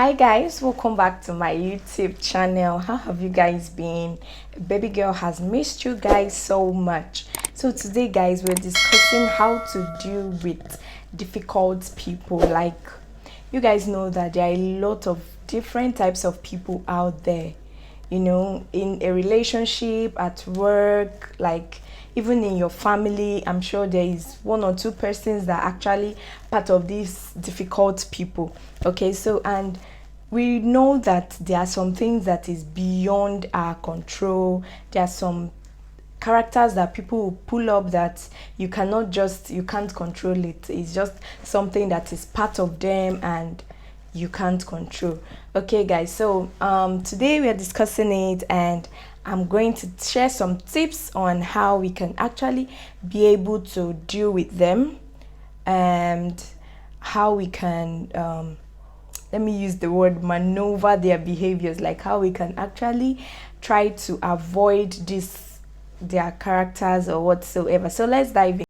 Hi guys, welcome back to my YouTube channel. How have you guys been? Baby girl has missed you guys so much. So today guys, we're discussing how to deal with difficult people. Like, you guys know that there are a lot of different types of people out there, in a relationship, at work, like even in your family. I'm sure there is one or two persons that are actually part of these difficult people. Okay, so and we know that there are some things that is beyond our control. There are some characters that people will pull up that you can't control it. It's just something that is part of them and you can't control. Okay guys, so today we are discussing it, and I'm going to share some tips on how we can actually be able to deal with them, and how we can let me use the word maneuver their behaviors, like how we can actually try to avoid this their characters or whatsoever. So let's dive in.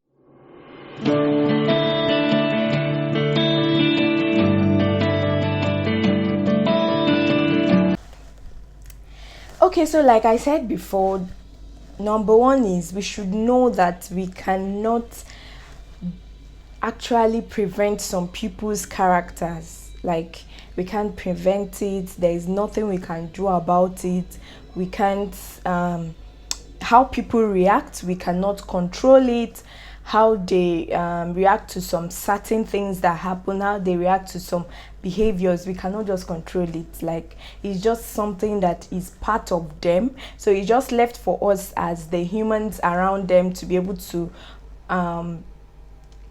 Okay, so like I said before, number one is we should know that we cannot actually prevent some people's characters. Like, we can't prevent it. There is nothing we can do about it. We can't how people react, we cannot control it. How they react to some certain things that happen, how they react to some behaviors, we cannot just control it. Like, it's just something that is part of them, so it's just left for us as the humans around them to be able to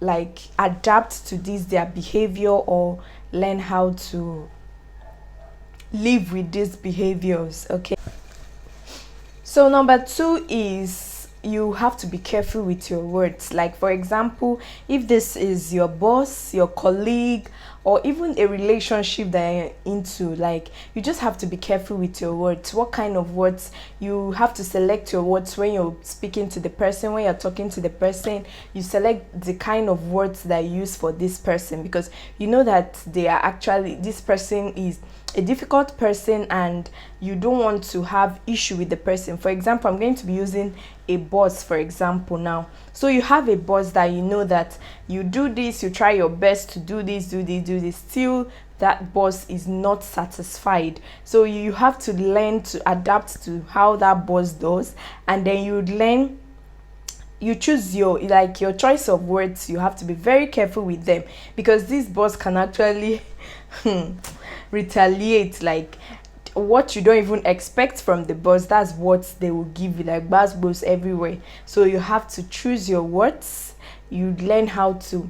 like adapt to this their behavior, or learn how to live with these behaviors. Okay, so number two is you have to be careful with your words. Like, for example, if this is your boss, your colleague, or even a relationship that you're into, like, you just have to be careful with your words. What kind of words? You have to select your words when you're speaking to the person, when you're talking to the person. You select the kind of words that you use for this person, because you know that they are actually, this person is a difficult person and you don't want to have issue with the person. For example, I'm going to be using a boss for example now. So you have a boss that you know that you do this, you try your best to do this, do this, still that boss is not satisfied. So you have to learn to adapt to how that boss does, and then you choose your choice of words. You have to be very careful with them, because this boss can actually retaliate. Like, what you don't even expect from the boss, that's what they will give you, like bass boss everywhere. So you have to choose your words. You learn how to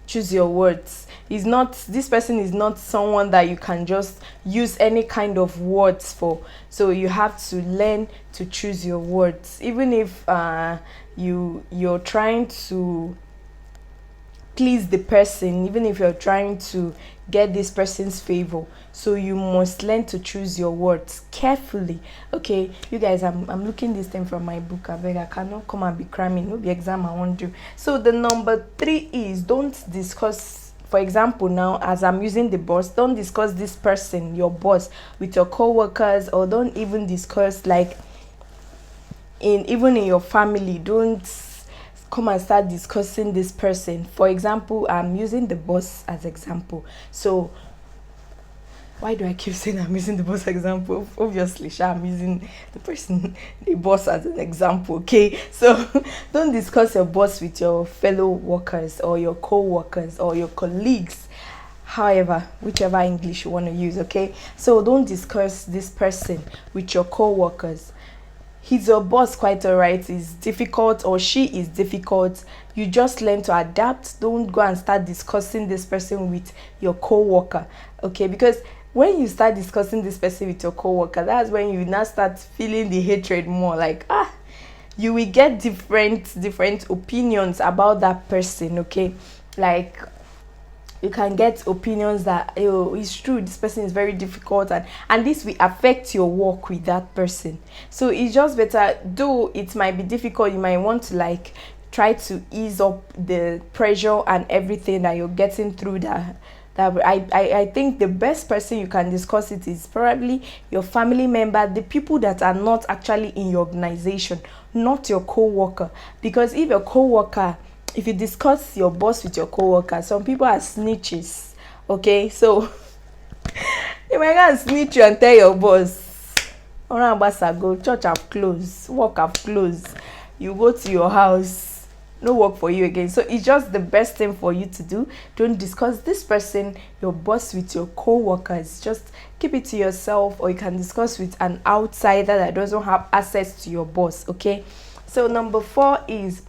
choose your words. Is not This person is not someone that you can just use any kind of words for. So you have to learn to choose your words, even if you're trying to please the person, even if you're trying to get this person's favor. So you must learn to choose your words carefully. Okay, you guys, I'm looking this thing from my book. I beg, I cannot come and be cramming. No be exam I want to. So the number three is, don't discuss, for example now, as I'm using the boss, don't discuss this person, your boss, with your co-workers, or don't even discuss, like, even in your family. Don't come and start discussing this person. For example, I'm using the boss as example. So why do I keep saying I'm using the boss example? Obviously, I'm using the person, the boss, as an example. Okay, so don't discuss your boss with your fellow workers or your co-workers or your colleagues, however, whichever English you want to use. Okay, so don't discuss this person with your co-workers. He's your boss, quite all right. He's difficult, or she is difficult. You just learn to adapt. Don't go and start discussing this person with your co-worker. Okay, because when you start discussing this person with your co-worker, that's when you now start feeling the hatred more. Like, you will get different opinions about that person. Okay, like, you can get opinions that, oh, it's true, this person is very difficult, and this will affect your work with that person. So it's just better, though it might be difficult, you might want to, like, try to ease up the pressure and everything that you're getting through that that I think the best person you can discuss it is probably your family member, the people that are not actually in your organization, not your co-worker. Because if your co-worker, if you discuss your boss with your co-worker, some people are snitches. Okay, so you might go and snitch you and tell your boss, go, church have closed, work have closed, you go to your house, no work for you again. So it's just the best thing for you to do. Don't discuss this person, your boss, with your co-workers. Just keep it to yourself, or you can discuss with an outsider that doesn't have access to your boss. Okay, so number 4 is,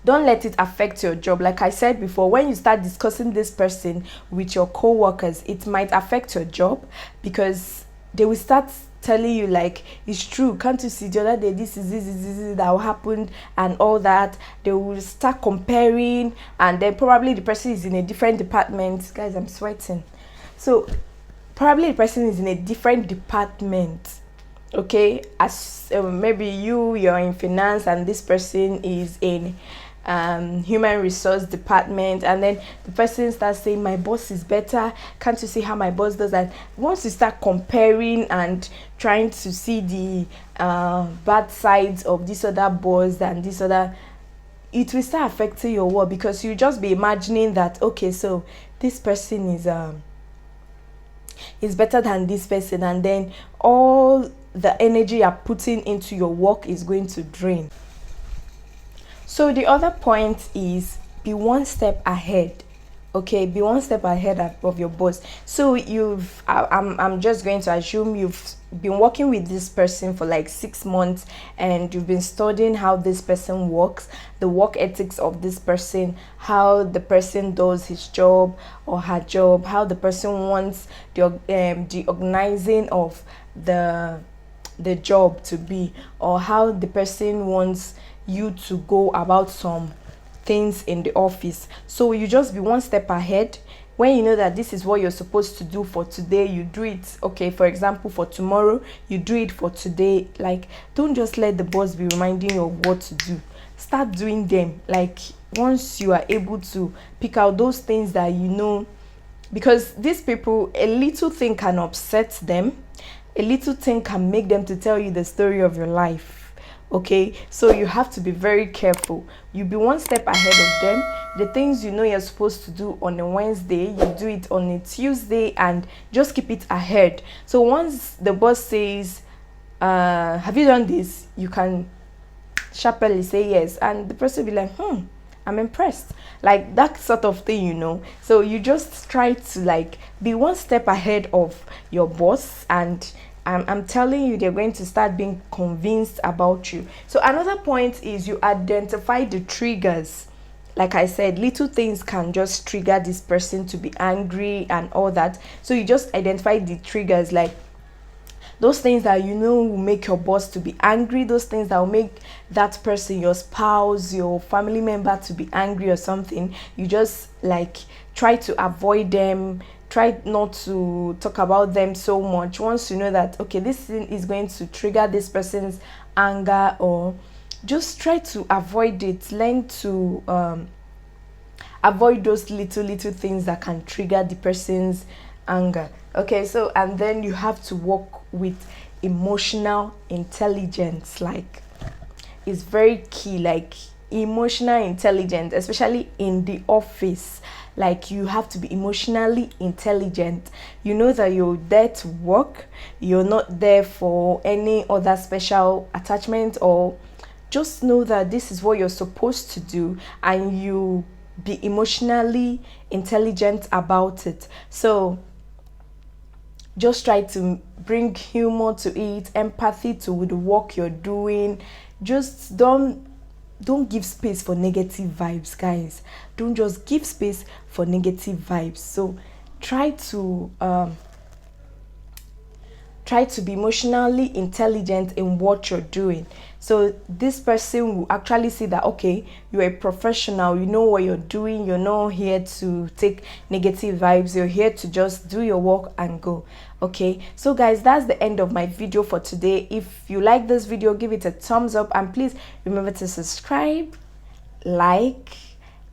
don't let it affect your job. Like I said before, when you start discussing this person with your co-workers, it might affect your job, because they will start telling you like, it's true, can't you see the other day this that happened and all that. They will start comparing, and then probably the person is in a different department. Guys, I'm sweating. So probably the person is in a different department, okay, as maybe you're in finance and this person is in human resource department, and then the person starts saying, my boss is better, can't you see how my boss does that? Once you start comparing and trying to see the bad sides of this other boss and this other, it will start affecting your work, because you just be imagining that, okay, so this person is better than this person, and then all the energy you're putting into your work is going to drain. So the other point is, be one step ahead. Okay, be one step ahead of your boss. So I'm just going to assume you've been working with this person for like 6 months, and you've been studying how this person works, the work ethics of this person, how the person does his job or her job, how the person wants the organizing of the job to be, or how the person wants you to go about some things in the office. So you just be one step ahead. When you know that this is what you're supposed to do for today, you do it. Okay, for example, for tomorrow, you do it for today. Like, don't just let the boss be reminding you of what to do. Start doing them. Like, once you are able to pick out those things that you know, because these people, a little thing can upset them, a little thing can make them to tell you the story of your life. Okay, so you have to be very careful. You be one step ahead of them. The things you know you're supposed to do on a Wednesday, you do it on a Tuesday, and just keep it ahead. So once the boss says, have you done this, you can sharply say yes, and the person will be like, I'm impressed, like that sort of thing, you know. So you just try to like be one step ahead of your boss, and I'm telling you, they're going to start being convinced about you. So another point is, you identify the triggers. Like I said, little things can just trigger this person to be angry and all that. So you just identify the triggers, like those things that you know will make your boss to be angry, those things that will make that person, your spouse, your family member, to be angry or something. You just like try to avoid them, try not to talk about them so much. Once you know that, okay, this thing is going to trigger this person's anger, or just try to avoid it. Learn to avoid those little things that can trigger the person's anger. Okay, so and then you have to work with emotional intelligence. Like, it's very key. Like, emotional intelligence, especially in the office. Like, you have to be emotionally intelligent. You know that you're there to work, you're not there for any other special attachment, or just know that this is what you're supposed to do, and you be emotionally intelligent about it. So just try to bring humor to it, empathy to the work you're doing. Just don't give space for negative vibes, guys. Don't just give space for negative vibes. So try to be emotionally intelligent in what you're doing. So this person will actually see that, okay, you're a professional, you know what you're doing, you're not here to take negative vibes, you're here to just do your work and go. Okay, so guys, that's the end of my video for today. If you like this video, give it a thumbs up, and please remember to subscribe, like,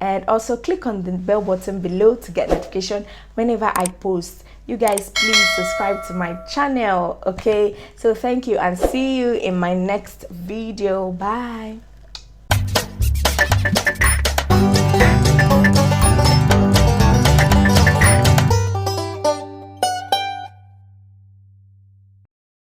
and also click on the bell button below to get notification whenever I post. You guys, please subscribe to my channel. Okay, so thank you and see you in my next video. Bye.